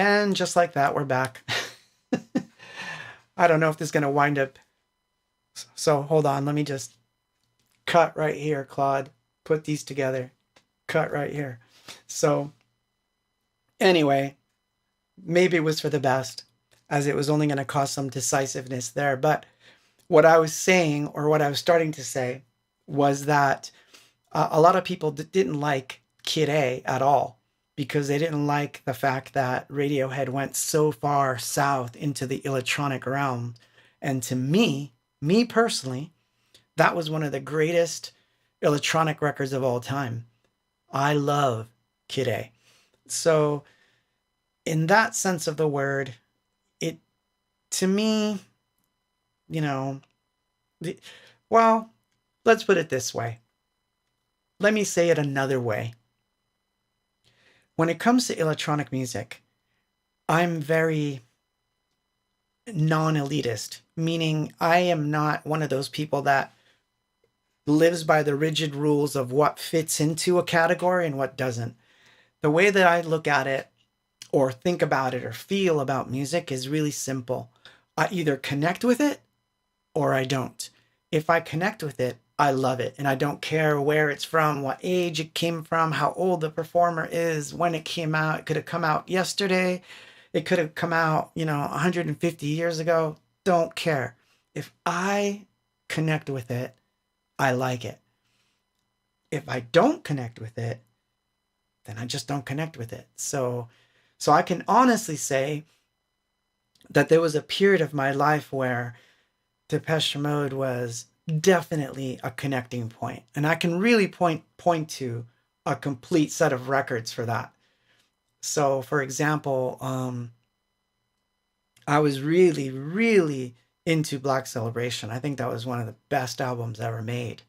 And just like that, we're back. I don't know if this is going to wind up. So hold on. Let me just cut right here, Claude. Put these together. Cut right here. So anyway, maybe it was for the best, as it was only going to cause some decisiveness there. But what I was saying, or what I was starting to say, was that a lot of people didn't like Kid A at all, because they didn't like the fact that Radiohead went so far south into the electronic realm. And to me personally, that was one of the greatest electronic records of all time. I love Kid A. So in that sense of the word, it, to me, you know, well, let's put it this way. Let me say it another way. When it comes to electronic music, I'm very non-elitist, meaning I am not one of those people that lives by the rigid rules of what fits into a category and what doesn't. The way that I look at it, or think about it, or feel about music is really simple. I either connect with it or I don't. If I connect with it, I love it. And I don't care where it's from, what age it came from, how old the performer is, when it came out. It could have come out yesterday. It could have come out, 150 years ago. Don't care. If I connect with it, I like it. If I don't connect with it, then I just don't connect with it. So I can honestly say that there was a period of my life where Depeche Mode was definitely a connecting point. And I can really point to a complete set of records for that. So, for example, I was really, really into Black Celebration. I think that was one of the best albums ever made.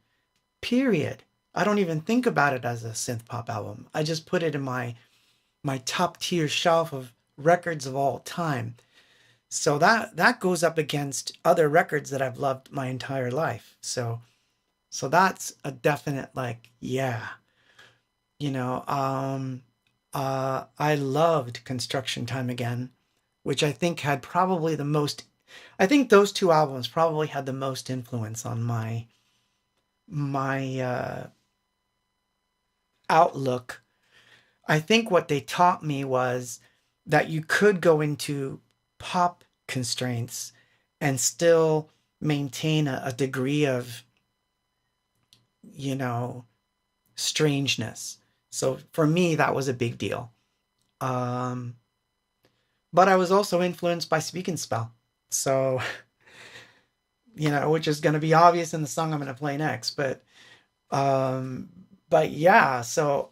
Period. I don't even think about it as a synth pop album. I just put it in my top tier shelf of records of all time. So that goes up against other records that I've loved my entire life. So that's a definite, like, yeah. I loved Construction Time Again, which I think had probably the most. I think those two albums probably had the most influence on my outlook. I think what they taught me was that you could go into pop constraints and still maintain a degree of, strangeness. So for me, that was a big deal. But I was also influenced by Speak and Spell. So, which is going to be obvious in the song I'm going to play next. But yeah, so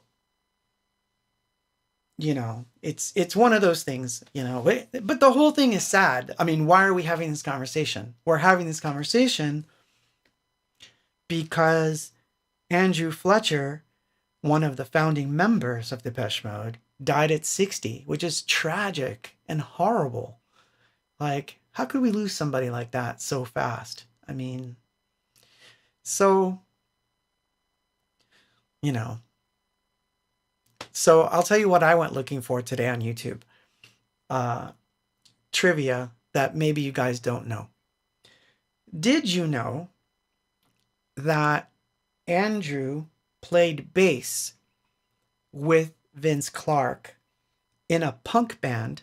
it's one of those things, but the whole thing is sad. I mean, why are we having this conversation? We're having this conversation because Andrew Fletcher, one of the founding members of Depeche Mode, died at 60, which is tragic and horrible. Like, how could we lose somebody like that so fast? I mean, so, So I'll tell you what I went looking for today on YouTube. Trivia that maybe you guys don't know. Did you know that Andrew played bass with Vince Clarke in a punk band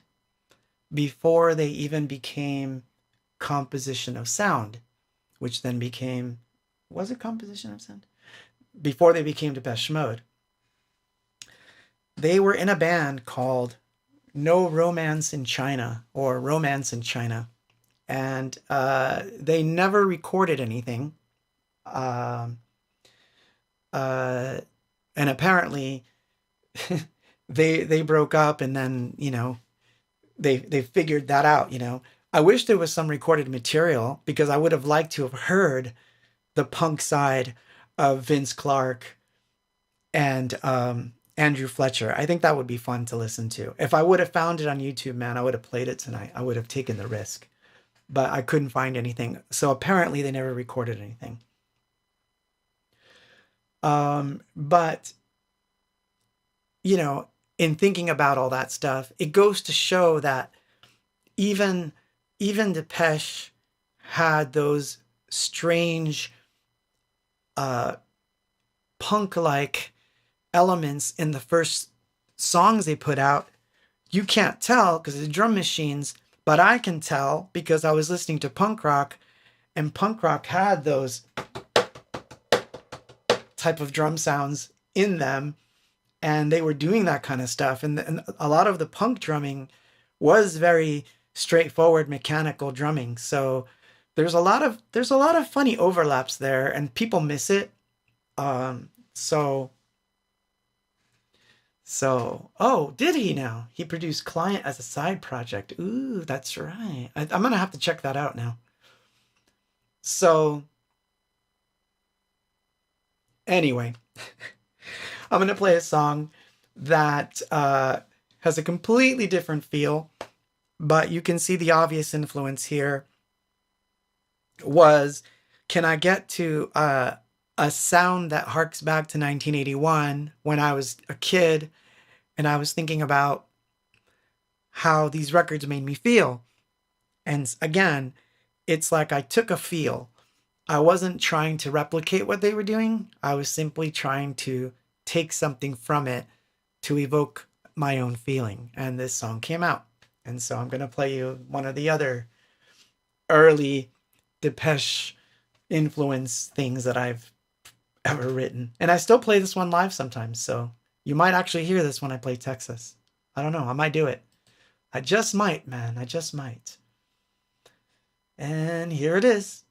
before they even became Composition of Sound, which then became, was it Composition of Sound? Before they became Depeche Mode. They were in a band called No Romance in China, or Romance in China. And they never recorded anything. And apparently they broke up, and then, they figured that out, I wish there was some recorded material, because I would have liked to have heard the punk side of Vince Clarke and Andrew Fletcher. I think that would be fun to listen to. If I would have found it on YouTube, man, I would have played it tonight. I would have taken the risk, but I couldn't find anything. So apparently they never recorded anything. But, in thinking about all that stuff, it goes to show that even Depeche had those strange punk-like elements in the first songs they put out. You can't tell because it's drum machines, but I can tell because I was listening to punk rock, and punk rock had those type of drum sounds in them, and they were doing that kind of stuff. And a lot of the punk drumming was very straightforward mechanical drumming. So there's a lot of funny overlaps there, and people miss it. So, oh, did he now? He produced Client as a side project. Ooh, that's right. I'm going to have to check that out now. So, anyway, I'm going to play a song that has a completely different feel, but you can see the obvious influence here was, can I get to a sound that harks back to 1981 when I was a kid and I was thinking about how these records made me feel. And again, it's like I took a feel. I wasn't trying to replicate what they were doing. I was simply trying to take something from it to evoke my own feeling. And this song came out. And so I'm going to play you one of the other early Depeche influence things that I've ever written. And I still play this one live sometimes, so you might actually hear this when I play Texas. I don't know, I might do it. I just might, man, I just might. And here it is.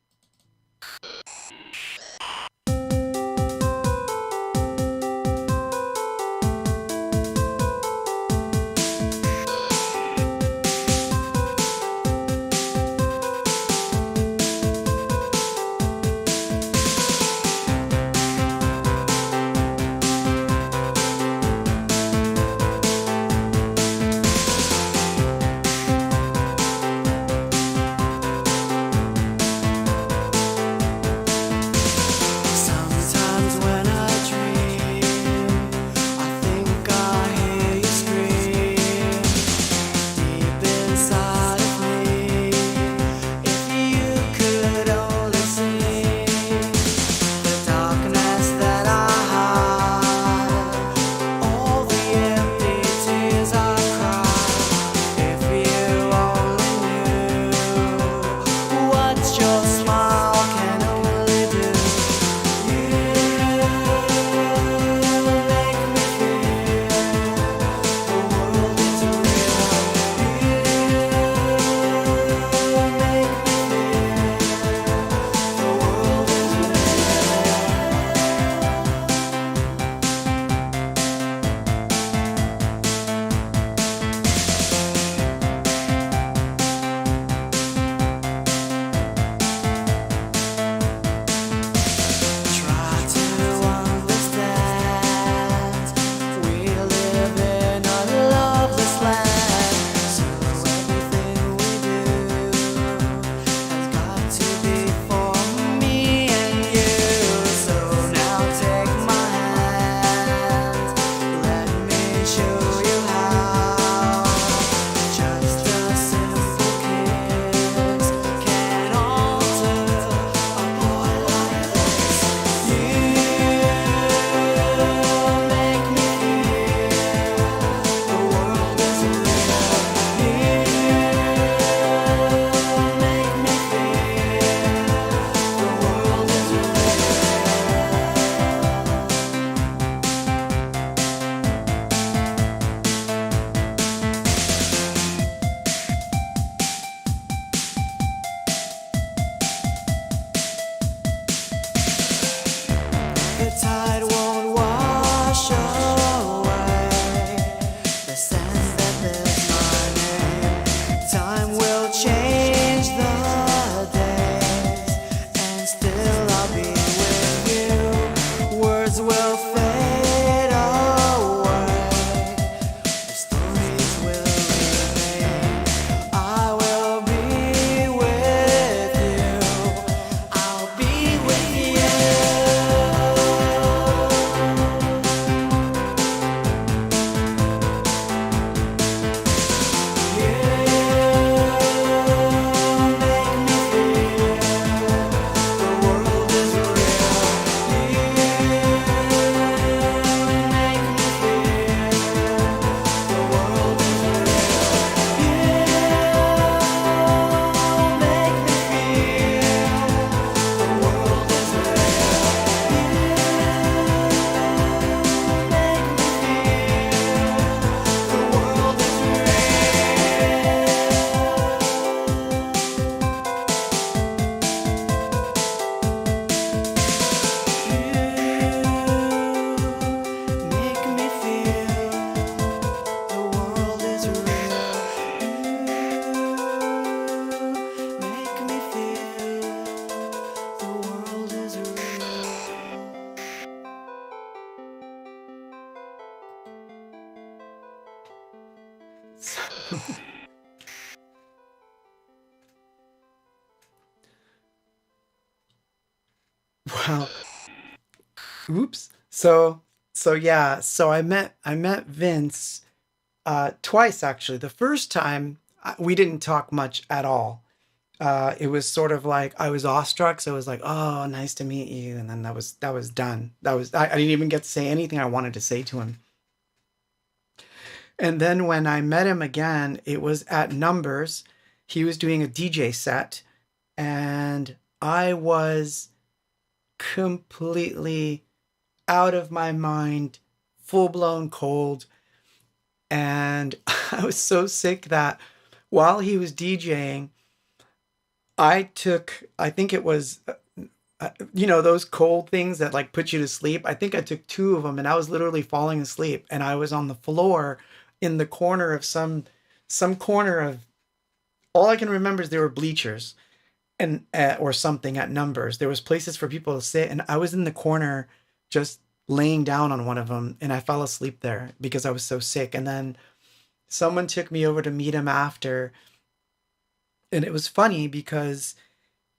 So, well, oops. So yeah, so I met Vince twice actually. The first time we didn't talk much at all. It was sort of like I was awestruck, so it was like, "Oh, nice to meet you," and then that was done. I didn't even get to say anything I wanted to say to him. And then when I met him again, it was at Numbers. He was doing a DJ set, and I was completely out of my mind, full blown cold. And I was so sick that while he was DJing, I think it was, those cold things that like put you to sleep. I think I took two of them and I was literally falling asleep. And I was on the floor in the corner of some corner of, all I can remember is there were bleachers and or something at Numbers. There was places for people to sit, and I was in the corner just laying down on one of them, and I fell asleep there because I was so sick. And then someone took me over to meet him after, and it was funny because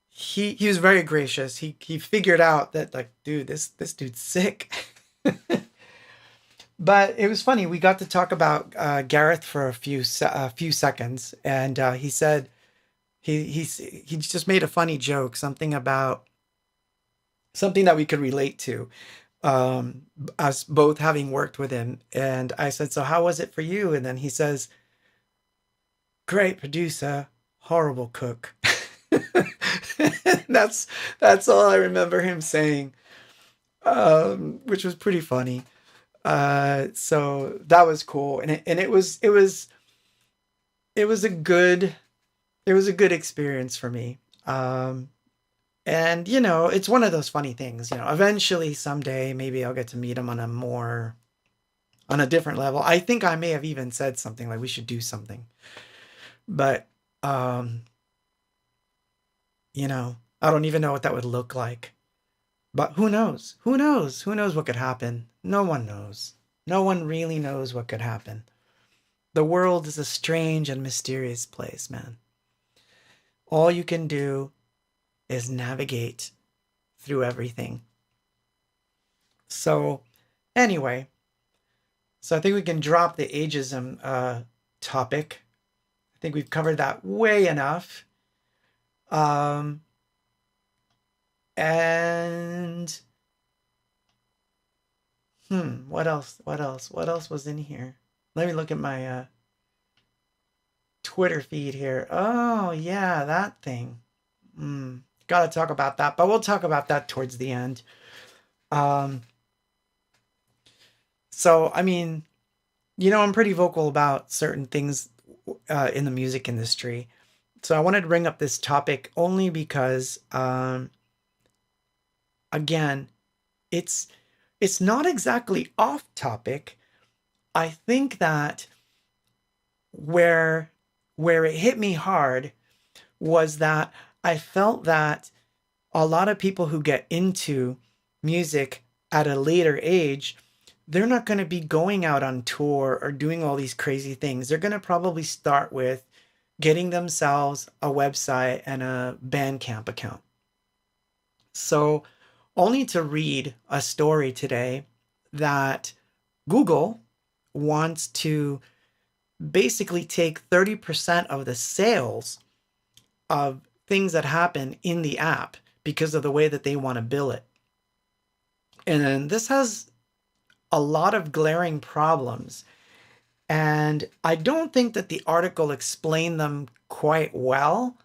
he was very gracious. He figured out that like, dude, this dude's sick. But it was funny. We got to talk about Gareth for a few seconds, and he said he just made a funny joke, something about something that we could relate to, us both having worked with him. And I said, "So how was it for you?" And then he says, "Great producer, horrible cook." that's that's all I remember him saying, which was pretty funny. So that was cool, and it was a good experience for me. And it's one of those funny things. Eventually, someday, maybe I'll get to meet him on a different level. I think I may have even said something like we should do something, but um, I don't even know what that would look like. But who knows? Who knows? Who knows what could happen? No one knows. No one really knows what could happen. The world is a strange and mysterious place, man. All you can do is navigate through everything. So, anyway, so I think we can drop the ageism topic. I think we've covered that way enough. Um, and what else? What else? What else was in here? Let me look at my Twitter feed here. Oh yeah, that thing. Gotta talk about that, but we'll talk about that towards the end. Um, so I mean, I'm pretty vocal about certain things in the music industry. So I wanted to bring up this topic only because, again, it's it's not exactly off topic. I think that where where it hit me hard was that I felt that a lot of people who get into music at a later age, they're not going to be going out on tour or doing all these crazy things. They're going to probably start with getting themselves a website and a Bandcamp account. So, only to read a story today that Google wants to basically take 30% of the sales of things that happen in the app because of the way that they want to bill it. And this has a lot of glaring problems. And I don't think that the article explained them quite well.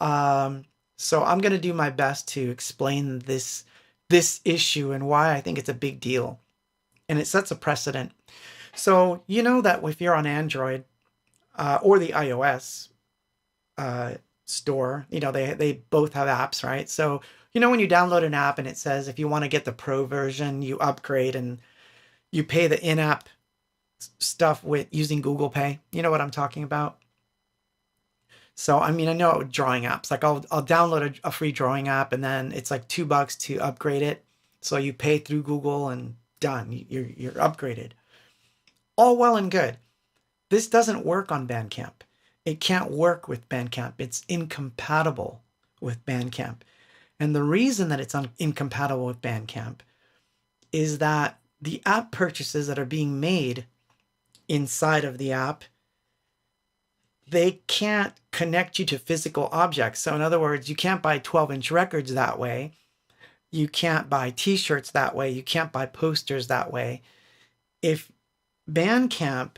So I'm going to do my best to explain this issue and why I think it's a big deal. And it sets a precedent. So you know that if you're on Android or the iOS store, they both have apps, right? So when you download an app and it says if you want to get the pro version, you upgrade and you pay the in-app stuff with using Google Pay. You know what I'm talking about? So I mean, I know drawing apps. Like I'll download a free drawing app, and then it's like $2 to upgrade it. So you pay through Google, and done. You're upgraded. All well and good. This doesn't work on Bandcamp. It can't work with Bandcamp. It's incompatible with Bandcamp. And the reason that it's incompatible with Bandcamp is that the app purchases that are being made inside of the app, they can't connect you to physical objects. So in other words, you can't buy 12-inch records that way. You can't buy t-shirts that way. You can't buy posters that way. If Bandcamp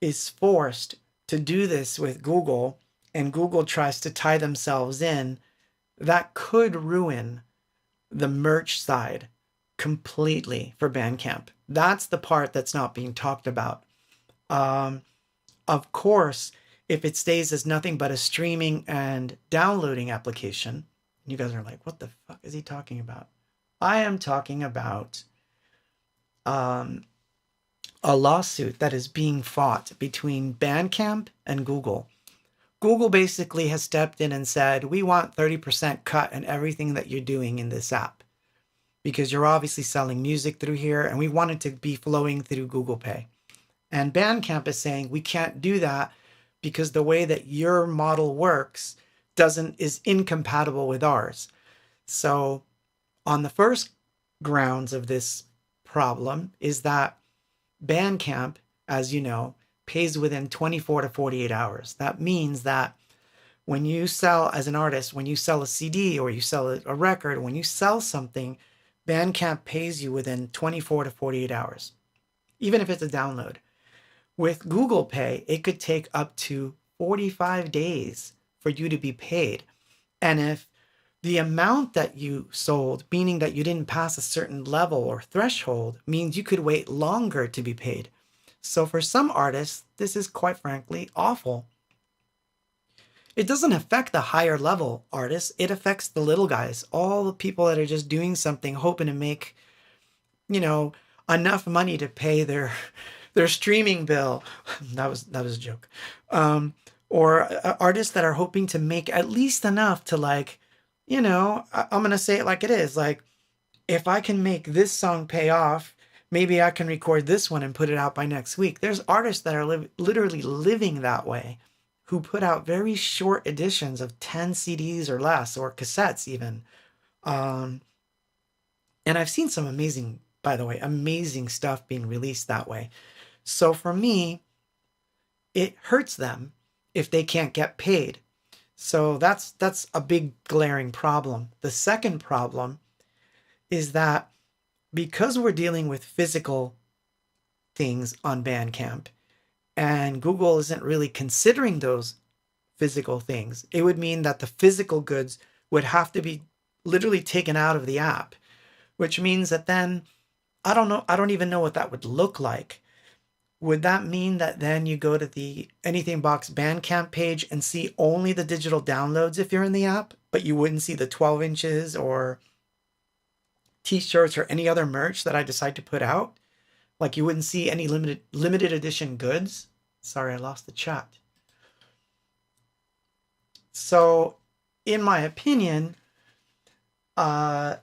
is forced to do this with Google and Google tries to tie themselves in, that could ruin the merch side completely for Bandcamp. That's the part that's not being talked about. Of course, if it stays as nothing but a streaming and downloading application, you guys are like, what the fuck is he talking about? I am talking about a lawsuit that is being fought between Bandcamp and Google. Google basically has stepped in and said, we want 30% cut in everything that you're doing in this app because you're obviously selling music through here and we want it to be flowing through Google Pay. And Bandcamp is saying we can't do that because the way that your model works is incompatible with ours. So on the first grounds of this problem is that Bandcamp, as you know, pays within 24 to 48 hours. That means that when you sell, as an artist, when you sell a CD or you sell a record, when you sell something, Bandcamp pays you within 24 to 48 hours, even if it's a download. With Google Pay, it could take up to 45 days for you to be paid. And if the amount that you sold, meaning that you didn't pass a certain level or threshold, means you could wait longer to be paid. So for some artists, this is quite frankly awful. It doesn't affect the higher level artists. It affects the little guys, all the people that are just doing something, hoping to make, enough money to pay their streaming bill. That was a joke. Or artists that are hoping to make at least enough to I'm going to say it like it is. Like, if I can make this song pay off, maybe I can record this one and put it out by next week. There's artists that are literally living that way, who put out very short editions of 10 CDs or less, or cassettes even. And I've seen some amazing stuff being released that way. So for me, it hurts them if they can't get paid. So that's a big glaring problem. The second problem is that because we're dealing with physical things on Bandcamp and Google isn't really considering those physical things, it would mean that the physical goods would have to be literally taken out of the app, which means that then, I don't even know what that would look like. Would that mean that then you go to the Anything Box Bandcamp page and see only the digital downloads if you're in the app, but you wouldn't see the 12 inches or t-shirts or any other merch that I decide to put out? Like, you wouldn't see any limited edition goods? Sorry, I lost the chat. So, in my opinion, my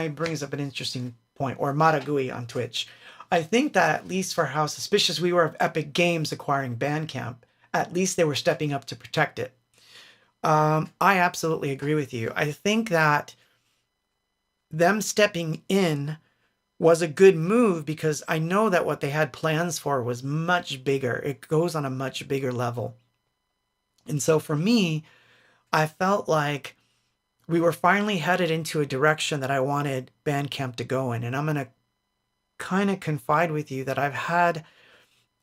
brings up an interesting point, or Maragui on Twitch. I think that at least for how suspicious we were of Epic Games acquiring Bandcamp, at least they were stepping up to protect it. I absolutely agree with you. I think that them stepping in was a good move because I know that what they had plans for was much bigger. It goes on a much bigger level. And so for me, I felt like we were finally headed into a direction that I wanted Bandcamp to go in. And I'm going to kind of confide with you that I've had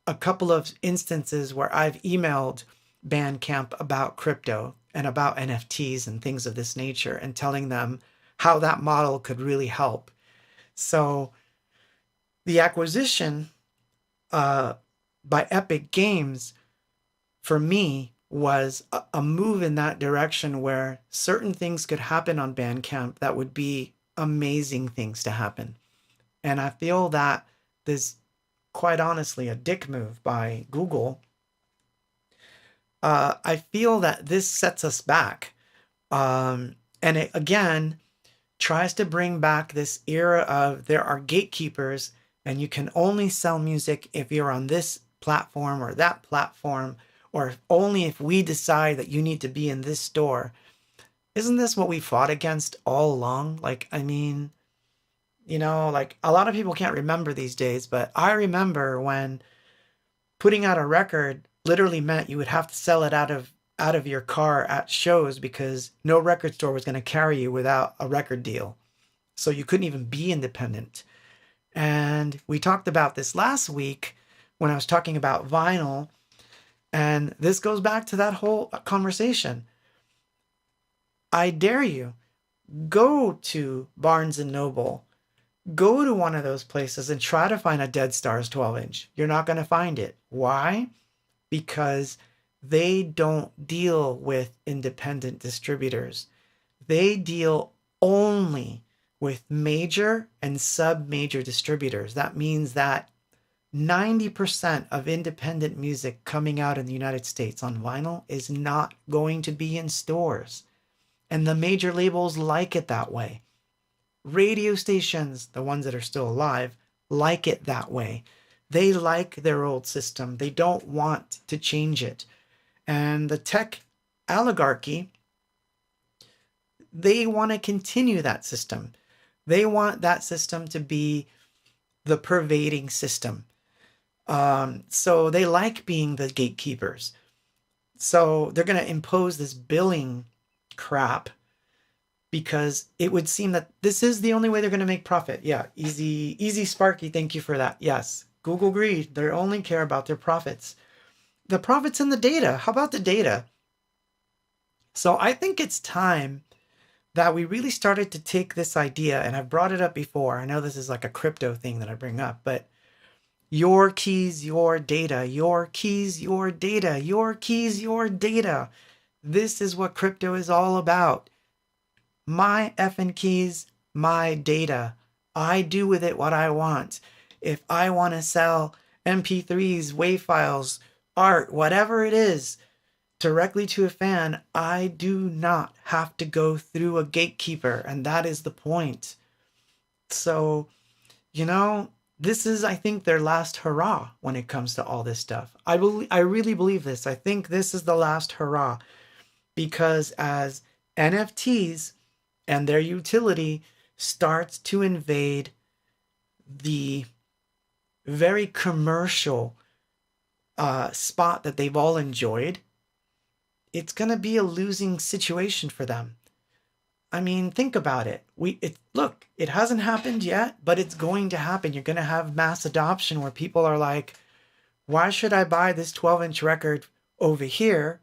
a couple of instances where I've emailed Bandcamp about crypto and about NFTs and things of this nature and telling them how that model could really help. So the acquisition by Epic Games, for me, was a move in that direction where certain things could happen on Bandcamp that would be amazing things to happen. And I feel that this, quite honestly, a dick move by Google. I feel that this sets us back. And again, tries to bring back this era of there are gatekeepers and you can only sell music if you're on this platform or that platform, or only if we decide that you need to be in this store. Isn't this what we fought against all along? Like, I mean, like a lot of people can't remember these days, but I remember when putting out a record literally meant you would have to sell it out of your car at shows because no record store was going to carry you without a record deal. So you couldn't even be independent. And we talked about this last week when I was talking about vinyl. And this goes back to that whole conversation. I dare you, go to Barnes and Noble, go to one of those places and try to find a Dead Stars 12-inch. You're not going to find it. Why? Because they don't deal with independent distributors. They deal only with major and sub-major distributors. That means that 90% of independent music coming out in the United States on vinyl is not going to be in stores. And the major labels like it that way. Radio stations, the ones that are still alive, like it that way. They like their old system. They don't want to change it. And the tech oligarchy, they want to continue that system. They want that system to be the pervading system. So they like being the gatekeepers. So they're going to impose this billing crap because it would seem that this is the only way they're going to make profit. Yeah, easy Sparky, thank you for that. Yes, Google agreed. They only care about their profits. The profits in the data. How about the data? So I think it's time that we really started to take this idea, and I've brought it up before. I know this is like a crypto thing that I bring up, but your keys, your data, your keys, your data, your keys, your data. This is what crypto is all about. My effing keys, my data. I do with it what I want. If I want to sell MP3s, WAV files, art, whatever it is, directly to a fan, I do not have to go through a gatekeeper. And that is the point. So, this is, I think, their last hurrah when it comes to all this stuff. I really believe this. I think this is the last hurrah. Because as NFTs and their utility starts to invade the very commercial spot that they've all enjoyed, it's going to be a losing situation for them. I mean, think about it. Look, it hasn't happened yet, but it's going to happen. You're going to have mass adoption where people are like, why should I buy this 12-inch record over here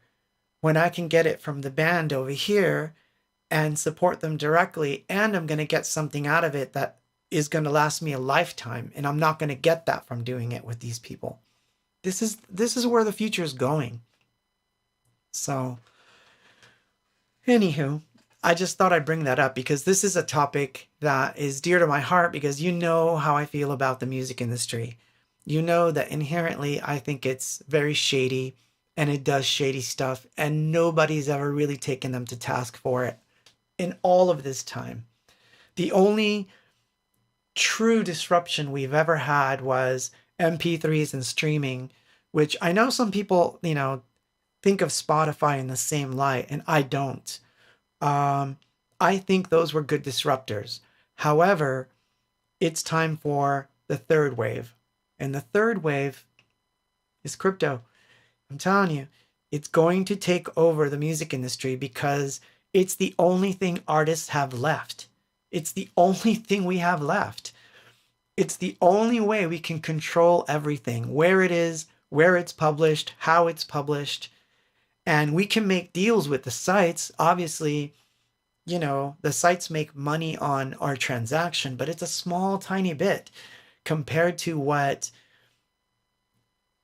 when I can get it from the band over here and support them directly, and I'm going to get something out of it that is going to last me a lifetime, and I'm not going to get that from doing it with these people. This is where the future is going. So, anywho, I just thought I'd bring that up because this is a topic that is dear to my heart because you know how I feel about the music industry. You know that inherently I think it's very shady and it does shady stuff, and nobody's ever really taken them to task for it in all of this time. The only true disruption we've ever had was MP3s and streaming, which I know some people, think of Spotify in the same light, and I don't. I think those were good disruptors. However, it's time for the third wave. And the third wave is crypto. I'm telling you, it's going to take over the music industry because it's the only thing artists have left. It's the only thing we have left. It's the only way we can control everything, where it is, where it's published, how it's published. And we can make deals with the sites. Obviously, the sites make money on our transaction, but it's a small, tiny bit compared to what,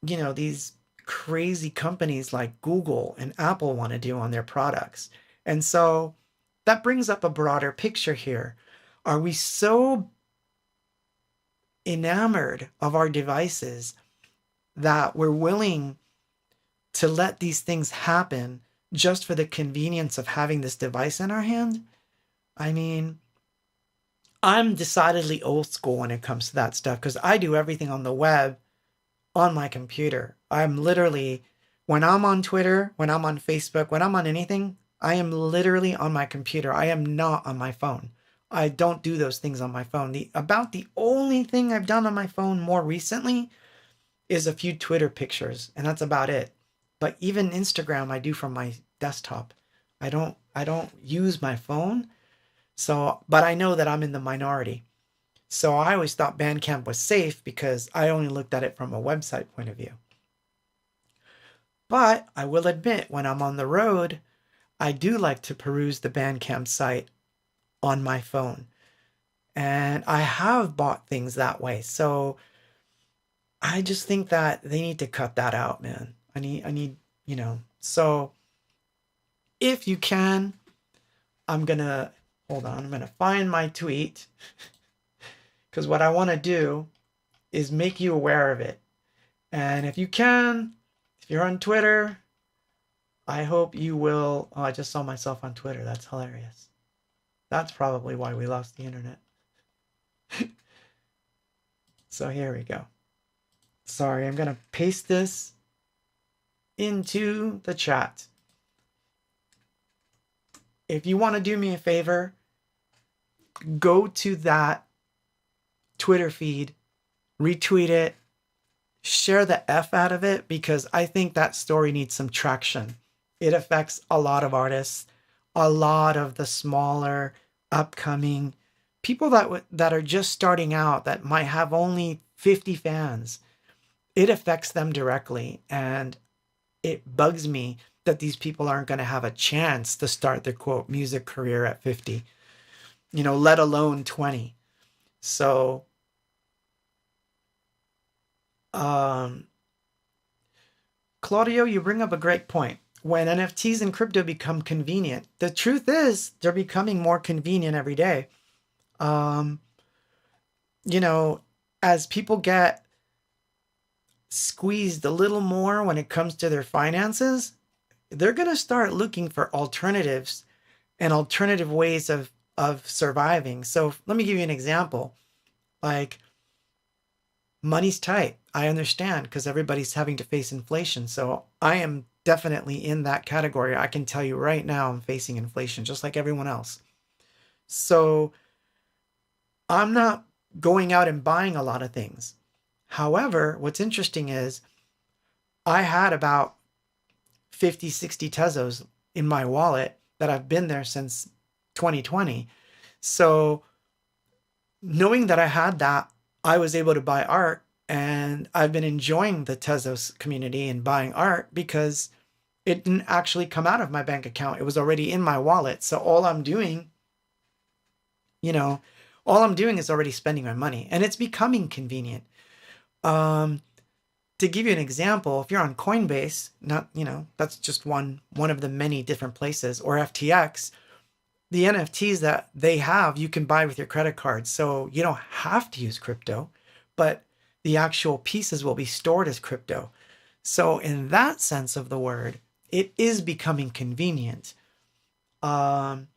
these crazy companies like Google and Apple want to do on their products. And so that brings up a broader picture here. Are we so enamored of our devices that we're willing to let these things happen just for the convenience of having this device in our hand? I mean, I'm decidedly old school when it comes to that stuff because I do everything on the web on my computer. I'm literally, when I'm on Twitter, when I'm on Facebook, when I'm on anything, I am literally on my computer. I am not on my phone. I don't do those things on my phone. About the only thing I've done on my phone more recently is a few Twitter pictures, and that's about it. But even Instagram I do from my desktop. I don't use my phone. So, but I know that I'm in the minority. So I always thought Bandcamp was safe because I only looked at it from a website point of view. But I will admit, when I'm on the road, I do like to peruse the Bandcamp site on my phone. And I have bought things that way. So I just think that they need to cut that out, man. I need, So if you can, hold on, I'm gonna find my tweet because what I want to do is make you aware of it. And if you can, if you're on Twitter, I hope you will. Oh, I just saw myself on Twitter. That's hilarious. That's probably why we lost the internet. So here we go. Sorry, I'm going to paste this into the chat. If you want to do me a favor, go to that Twitter feed, retweet it, share the F out of it, because I think that story needs some traction. It affects a lot of artists, a lot of the smaller, upcoming people that are just starting out, that might have only 50 fans. It affects them directly, and it bugs me that these people aren't going to have a chance to start their quote music career at 50, let alone 20. So, Claudio, you bring up a great point. When NFTs and crypto become convenient, the truth is they're becoming more convenient every day. Um, as people get squeezed a little more when it comes to their finances, they're going to start looking for alternatives and alternative ways of surviving. So let me give you an example. Like, money's tight. I understand, because everybody's having to face inflation. So I am definitely in that category. I can tell you right now I'm facing inflation just like everyone else. So I'm not going out and buying a lot of things. However, what's interesting is I had about 50, 60 Tezos in my wallet that have been there since 2020. So knowing that I had that, I was able to buy art, and I've been enjoying the Tezos community and buying art because it didn't actually come out of my bank account. It was already in my wallet. So all I'm doing is already spending my money, and it's becoming convenient. To give you an example, if you're on Coinbase, that's just one of the many different places, or FTX, the NFTs that they have, you can buy with your credit card. So you don't have to use crypto, but the actual pieces will be stored as crypto. So in that sense of the word, it is becoming convenient. And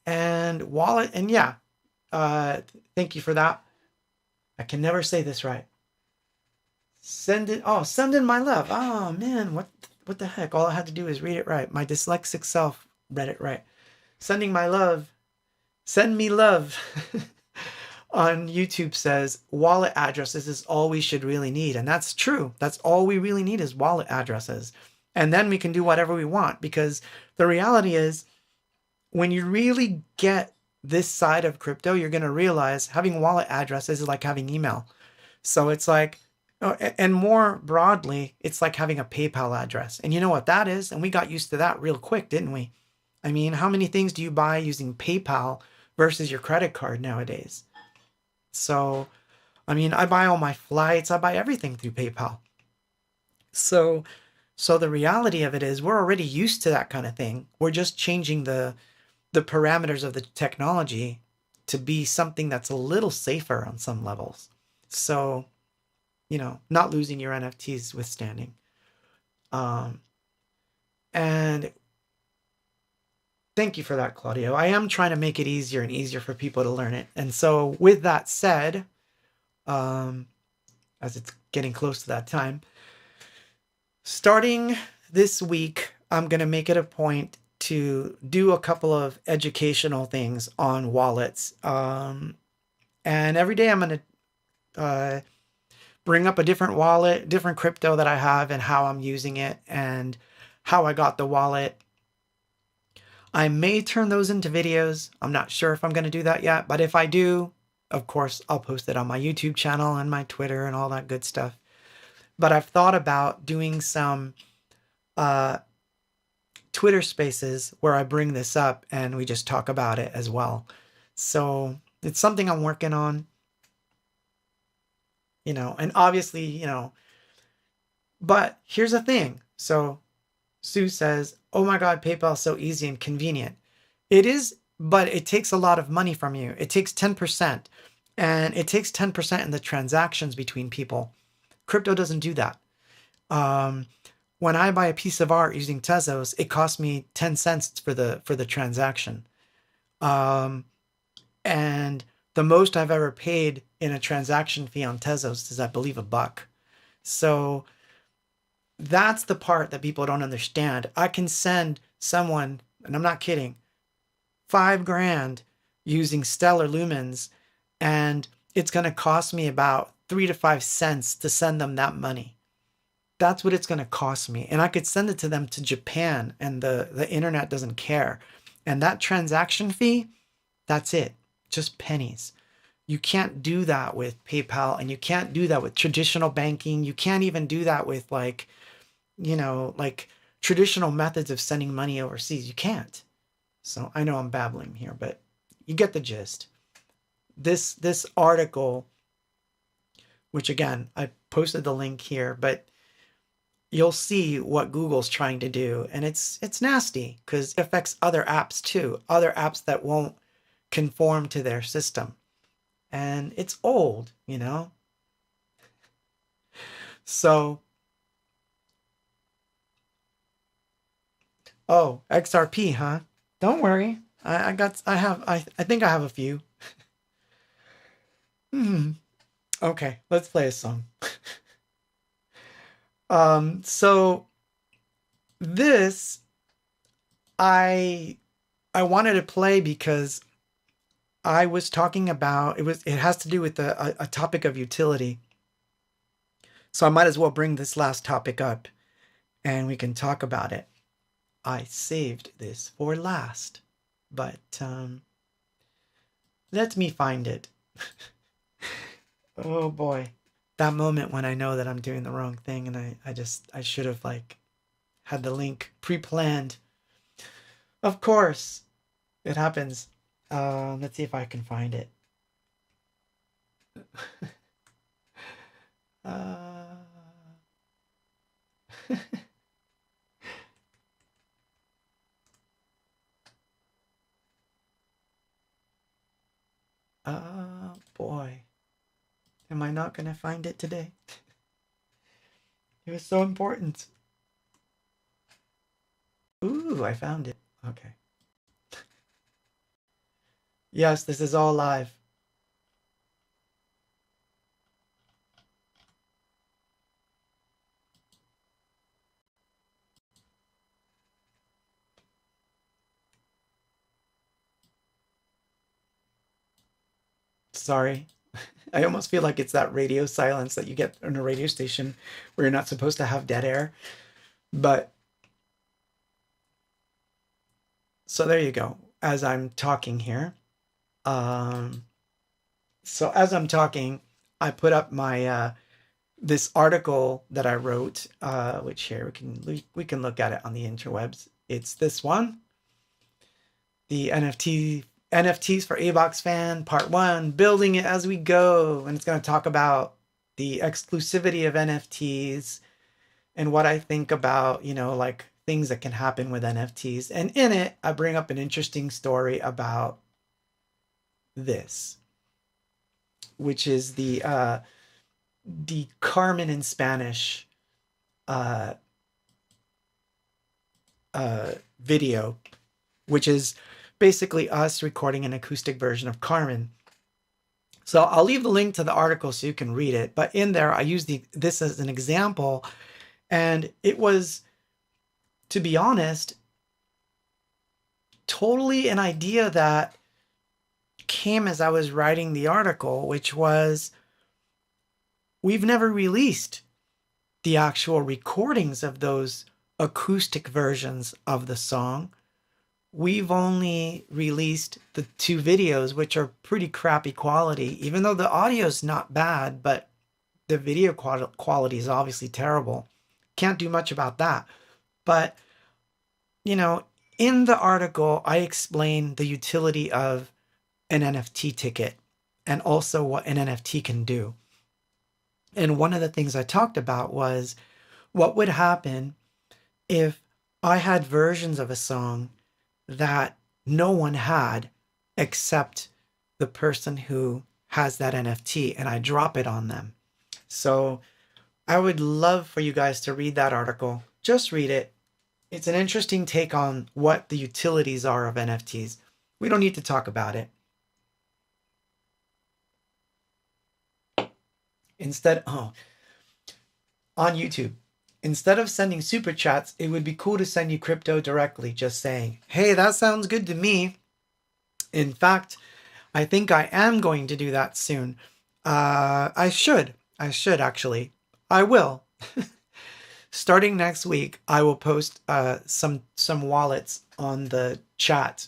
wallet, and yeah, thank you for that. I can never say this right. Send in my love. Oh man, what the heck? All I had to do is read it right. My dyslexic self read it right. Sending my love. Send me love. On YouTube says wallet addresses is all we should really need. And that's true. That's all we really need is wallet addresses. And then we can do whatever we want, because the reality is, when you really get this side of crypto, you're going to realize having wallet addresses is like having email. So it's like, and more broadly, it's like having a PayPal address. And you know what that is? And we got used to that real quick, didn't we? I mean, how many things do you buy using PayPal versus your credit card nowadays? So, I mean, I buy all my flights, I buy everything through PayPal. So the reality of it is we're already used to that kind of thing. We're just changing the parameters of the technology to be something that's a little safer on some levels. So, not losing your NFTs withstanding. And Thank you for that, Claudio. I am trying to make it easier and easier for people to learn it. And so with that said, as it's getting close to that time, starting this week, I'm going to make it a point to do a couple of educational things on wallets. And every day I'm going to bring up a different wallet, different crypto that I have and how I'm using it and how I got the wallet. I may turn those into videos. I'm not sure if I'm going to do that yet, but if I do, of course, I'll post it on my YouTube channel and my Twitter and all that good stuff. But I've thought about doing some Twitter spaces where I bring this up and we just talk about it as well. So it's something I'm working on, and obviously, but here's the thing. So Sue says, oh my God, PayPal is so easy and convenient. It is, but it takes a lot of money from you. It takes 10%, and it takes 10% in the transactions between people. Crypto doesn't do that. When I buy a piece of art using Tezos, it costs me 10 cents for the transaction. And the most I've ever paid in a transaction fee on Tezos is, I believe, $1. So that's the part that people don't understand. I can send someone, and I'm not kidding, $5,000 using stellar lumens, and it's going to cost me about 3 to 5 cents to send them that money. That's what it's going to cost me. And I could send it to them to Japan, and the internet doesn't care. And that transaction fee, that's it. Just pennies. You can't do that with PayPal, and you can't do that with traditional banking. You can't even do that with like traditional methods of sending money overseas. You can't. So I know I'm babbling here, but you get the gist. This article, which again, I posted the link here, but you'll see what Google's trying to do. And it's nasty because it affects other apps too, other apps that won't conform to their system. And it's old, So, oh, XRP, huh? Don't worry. I think I have a few. Okay, let's play a song. So this I wanted to play because I was talking about it has to do with a topic of utility. So I might as well bring this last topic up and we can talk about it. I saved this for last, but let me find it. Oh boy. That moment when I know that I'm doing the wrong thing and I should have had the link pre-planned. Of course, it happens. Let's see if I can find it. Boy. Am I not going to find it today? It was so important. Ooh, I found it. Okay. Yes, this is all live. Sorry. I almost feel like it's that radio silence that you get on a radio station where you're not supposed to have dead air. But so there you go. As I'm talking here. So as I'm talking, I put up my this article that I wrote, which here we can look at it on the interwebs. It's this one, the NFTs for Abox Fan Part 1, building it as we go, and it's going to talk about the exclusivity of NFTs and what I think about things that can happen with NFTs. And in it, I bring up an interesting story about this, which is the Carmen in Spanish video which is basically us recording an acoustic version of Carmen. So I'll leave the link to the article so you can read it. But in there, I use this as an example. And it was, to be honest, totally an idea that came as I was writing the article, which was, we've never released the actual recordings of those acoustic versions of the song. We've only released the 2 videos, which are pretty crappy quality, even though the audio is not bad, but the video quality is obviously terrible. Can't do much about that. But, you know, in the article, I explain the utility of an NFT ticket and also what an NFT can do. And one of the things I talked about was what would happen if I had versions of a song that no one had except the person who has that NFT, and I drop it on them. So I would love for you guys to read that article. Just read it. It's an interesting take on what the utilities are of NFTs. We don't need to talk about it. Instead, on YouTube, instead of sending super chats, it would be cool to send you crypto directly, just saying, hey, that sounds good to me. In fact, I think I am going to do that soon. I should actually. I will. Starting next week, I will post some wallets on the chat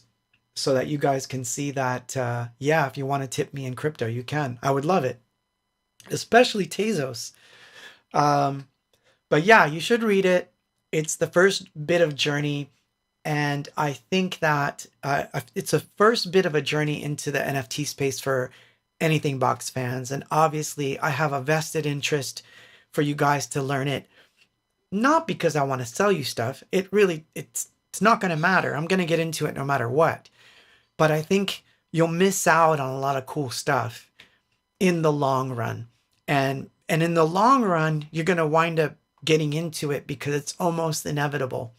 so that you guys can see that, yeah, if you want to tip me in crypto, you can. I would love it. Especially Tezos. But yeah, you should read it. It's the first bit of journey. And I think that it's a first bit of a journey into the NFT space for anything box fans. And obviously, I have a vested interest for you guys to learn it. Not because I want to sell you stuff. It's not going to matter. I'm going to get into it no matter what. But I think you'll miss out on a lot of cool stuff in the long run. And in the long run, you're going to wind up getting into it because it's almost inevitable.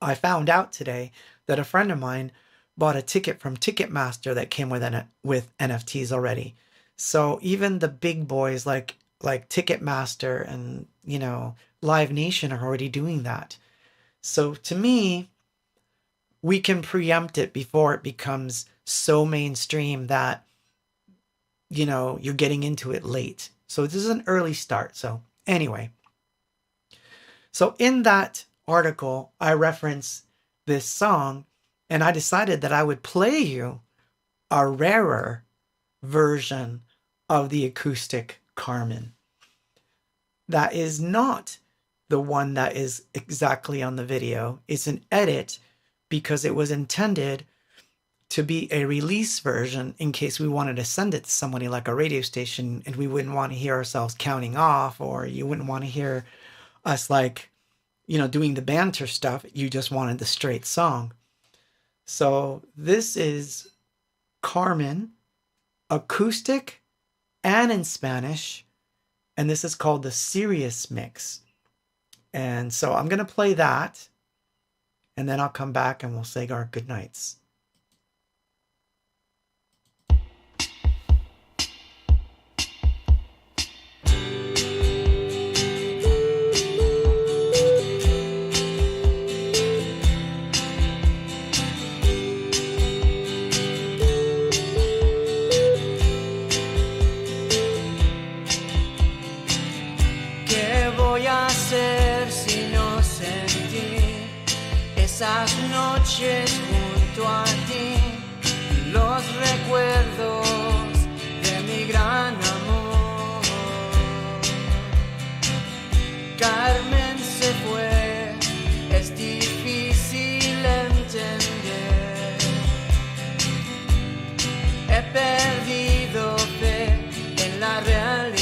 I found out today that a friend of mine bought a ticket from Ticketmaster that came with NFTs already. So even the big boys like Ticketmaster and, you know, Live Nation are already doing that. So to me, we can preempt it before it becomes so mainstream that, you know, you're getting into it late. So this is an early start. So anyway, so in that article, I reference this song, and I decided that I would play you a rarer version of the acoustic Carmen. That is not the one that is exactly on the video. It's an edit because it was intended to be a release version in case we wanted to send it to somebody like a radio station and we wouldn't want to hear ourselves counting off, or you wouldn't want to hear us like, you know, doing the banter stuff. You just wanted the straight song. So this is Carmen, acoustic and in Spanish, and this is called the Serious Mix. And so I'm going to play that, and then I'll come back and we'll say our goodnights. Esas noches junto a ti, los recuerdos de mi gran amor. Carmen se fue, es difícil entender. He perdido fe en la realidad.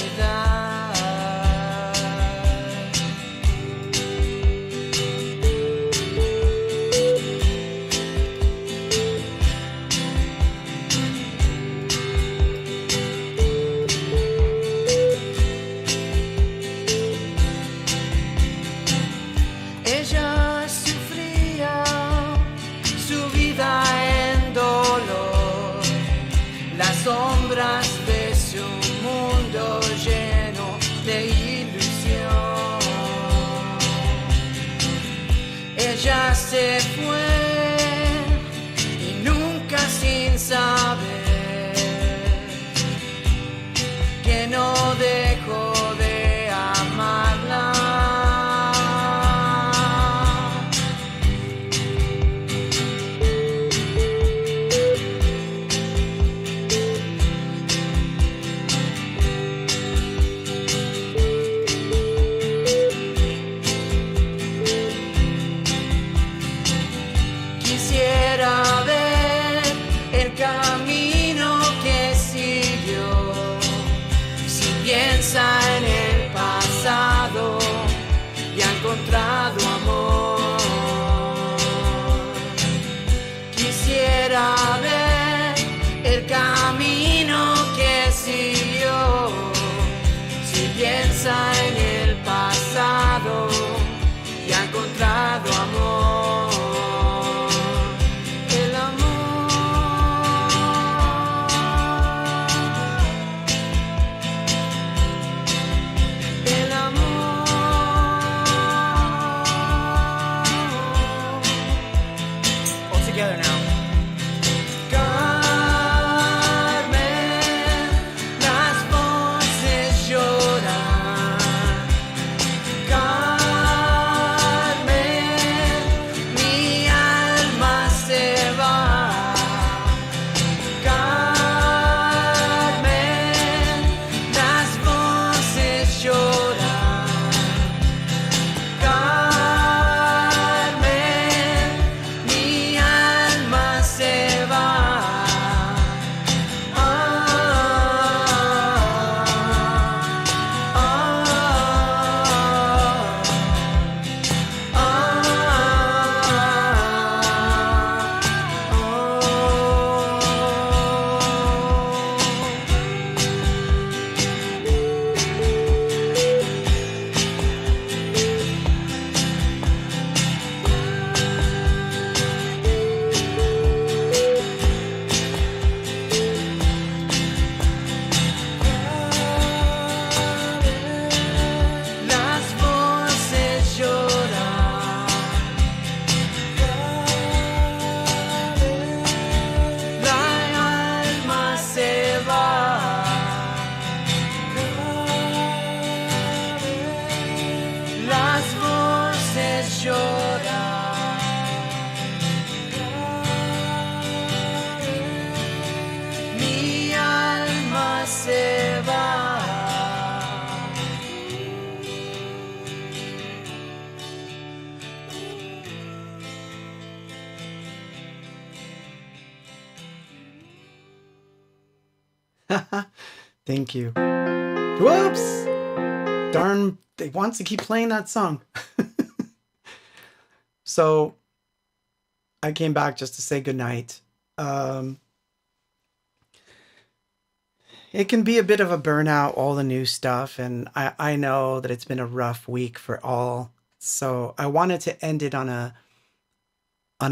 Thank you. Whoops! Darn, they wants to keep playing that song. So I came back just to say goodnight. It can be a bit of a burnout, all the new stuff, and I know that it's been a rough week for all. So I wanted to end it on a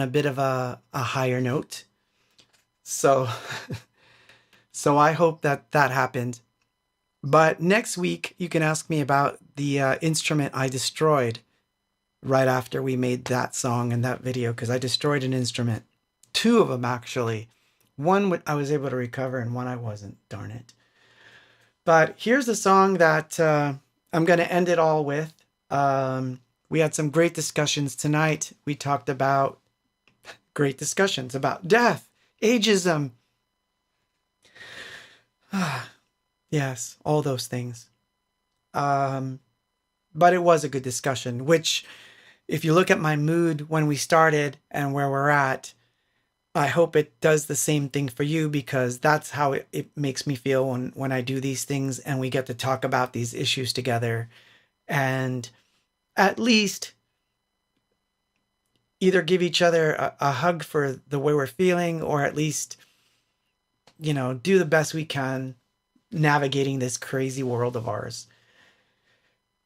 bit of a higher note. So so I hope that that happened. But next week you can ask me about the instrument I destroyed right after we made that song and that video, because I destroyed an instrument. Two of them, actually. One I was able to recover and one I wasn't, darn it. But here's the song that I'm going to end it all with. We had some great discussions tonight. We talked about great discussions about death, ageism. Yes, all those things. But it was a good discussion, which, if you look at my mood when we started and where we're at, I hope it does the same thing for you, because that's how it makes me feel when I do these things and we get to talk about these issues together, and at least either give each other a hug for the way we're feeling, or at least, do the best we can navigating this crazy world of ours.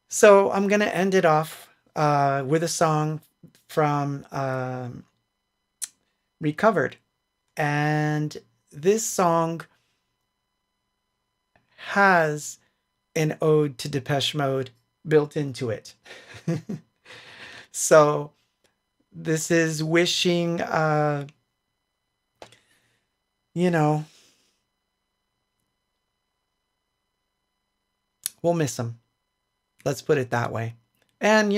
So I'm going to end it off with a song from Recovered. And this song has an ode to Depeche Mode built into it. So this is wishing, we'll miss him. Let's put it that way. And,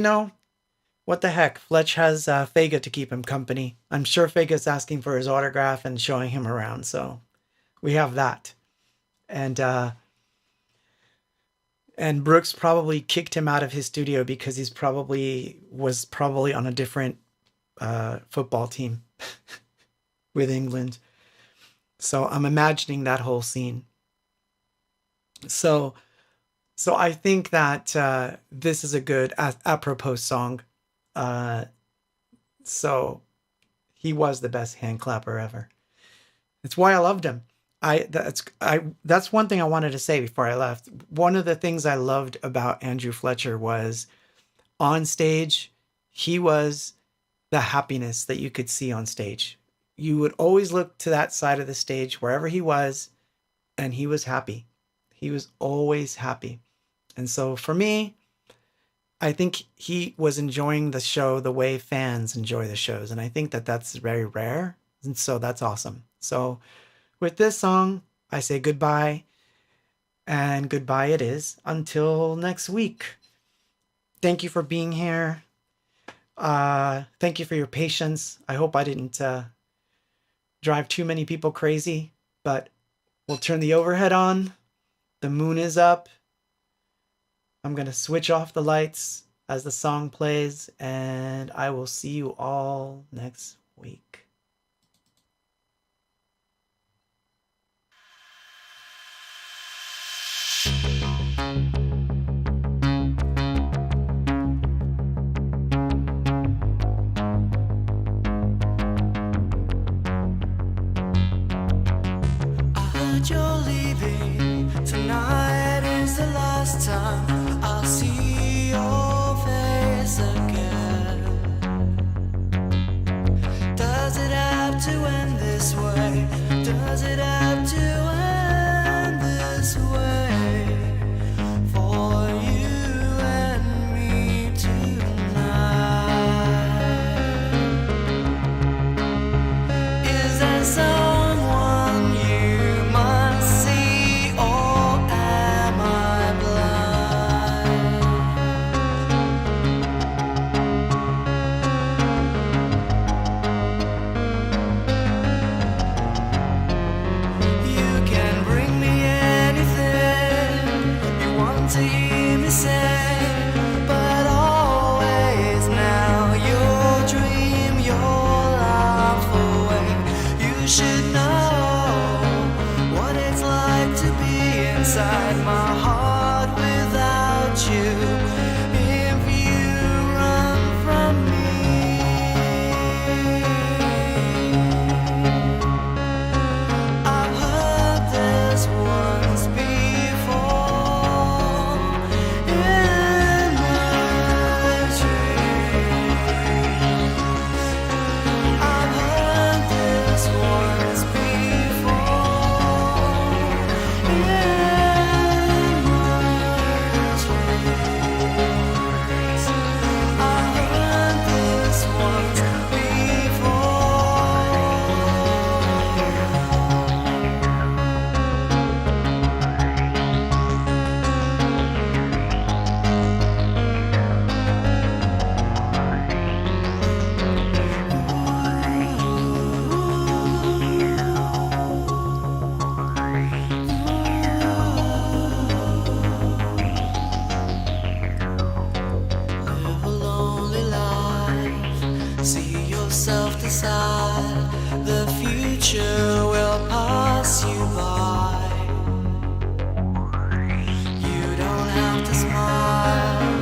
what the heck? Fletch has Fega to keep him company. I'm sure Fega's asking for his autograph and showing him around. So we have that. And Brooks probably kicked him out of his studio because was probably on a different football team with England. So I'm imagining that whole scene. So I think that this is a good apropos song. So he was the best hand clapper ever. That's why I loved him. That's one thing I wanted to say before I left. One of the things I loved about Andrew Fletcher was, on stage, he was the happiness that you could see on stage. You would always look to that side of the stage wherever he was, and he was happy. He was always happy. And so for me, I think he was enjoying the show the way fans enjoy the shows. And I think that that's very rare. And so that's awesome. So with this song, I say goodbye. And goodbye it is until next week. Thank you for being here. Thank you for your patience. I hope I didn't drive too many people crazy. But we'll turn the overhead on. The moon is up. I'm going to switch off the lights as the song plays, and I will see you all next week. I heard you're leaving. Tonight is the last time I'll see your face again. Does it have to end this way? Does it have to end this way? For you and me tonight. Is there someone you must see, or am I blind? You can bring me anything you want to hear me say, but always now your dream, your life away. You should know what it's like to inside my heart without you. If you run from me, I've heard this once before in my dreams. I've heard this once before in my dreams. I've heard this once before. Live a lonely life, see yourself decide. The future will pass you by. You don't have to smile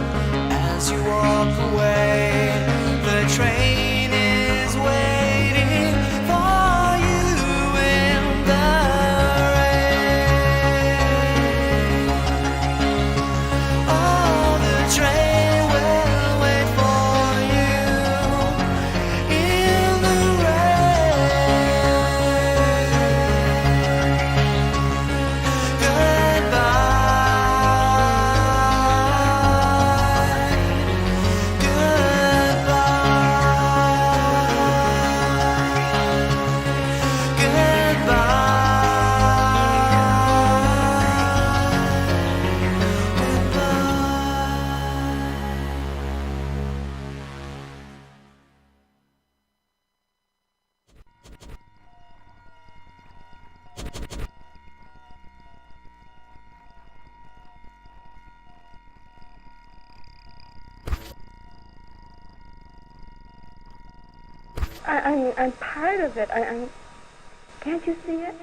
as you walk away. The train is waiting for you in the rain. Oh, the train will wait for you in the rain. I'm part of it. Can't you see it?